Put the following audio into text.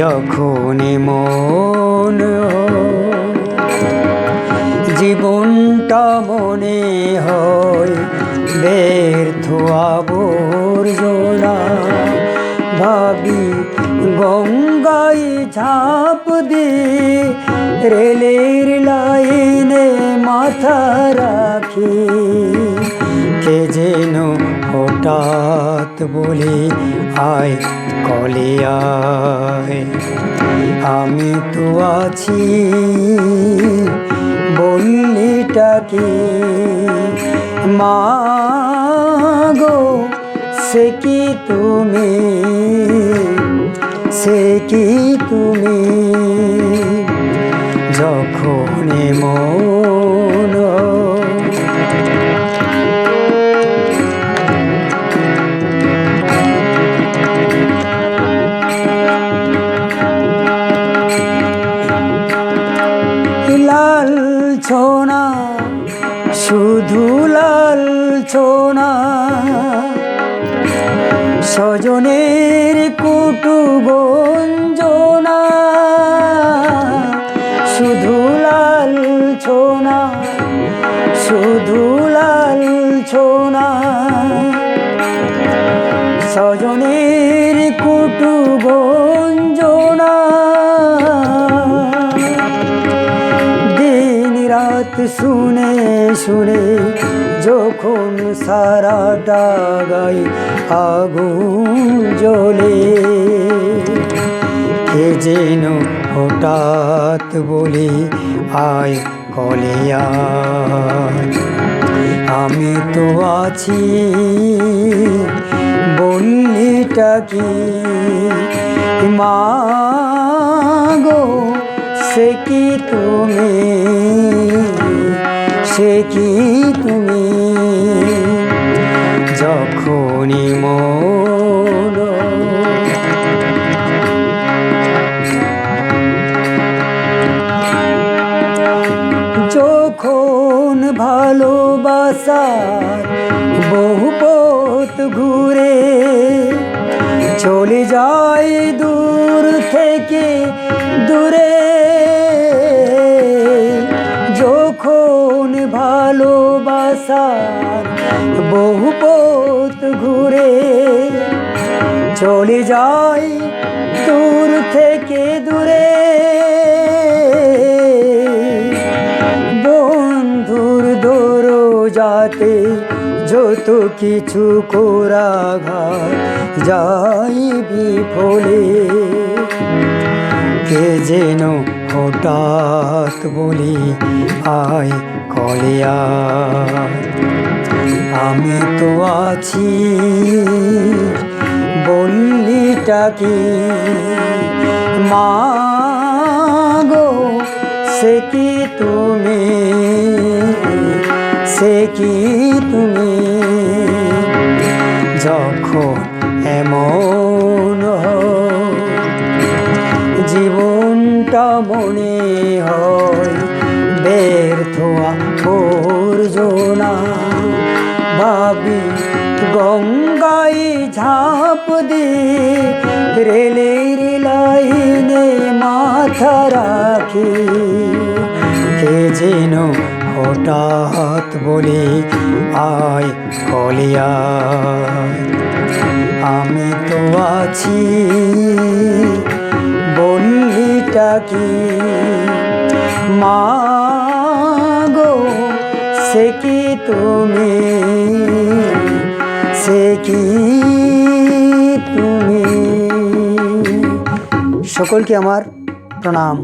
যখনই মন জীবনটা মনে হয় ব্যর্থ আবর্জনা, ভাবি গঙ্গায় ঝাঁপ দিয়ে রেলের লাইনে মাথা রাখি। কে যেন হঠাৎ বলে আয় কলে আয়, আমি তো আছি বললিটাকে মা গো, সে কি তুমি, সে কি তুমি। যখনই মন লাল ছোনা, শুধু লাল ছোনা, স্বজনের কুটু গঞ্জনা, শুধু লাল ছোনা, শুধু লাল ছোনা, স্বজনের কুটু গঞ্জনা। রাত শুনে শুনে যখন সারাটা গায়ে আগুন জ্বলে, কে যেন হঠাৎ বলে আয় কলে আয়, আমি তো আছি বললিটাকে মা গো, সে কি তুমি, সে কি তুমি। যখনই মন যখন ভালোবাসার বহু পথ ঘুরে চলে যায় দূর থেকে দূরে, যখন ভালোবাসার বহু পথ ঘুরে চলে যায় দূর থেকে দূরে, বন্ধুর দরজাতে যত কিছু করাঘাত যাই বিফলে, কে যেন হঠাৎ বলি আয় কলে আয়, আমি তো আছি বললিটাকে মা গো, সে কি তুমি, সে কি তুমি। যখন এমন জীবনটা মনে হয় ব্যর্থ আবর্জনা, ভাবি গঙ্গায় ঝাঁপ দিয়ে রেলের লাইনে মাথা রাখি। কে যেন হঠাৎ বলে আয় কলে আয়, আমি তো আছি বললিটাকে মা গো, সে কি তুমি, সে কি তুমি। সকলকে আমার প্রণাম।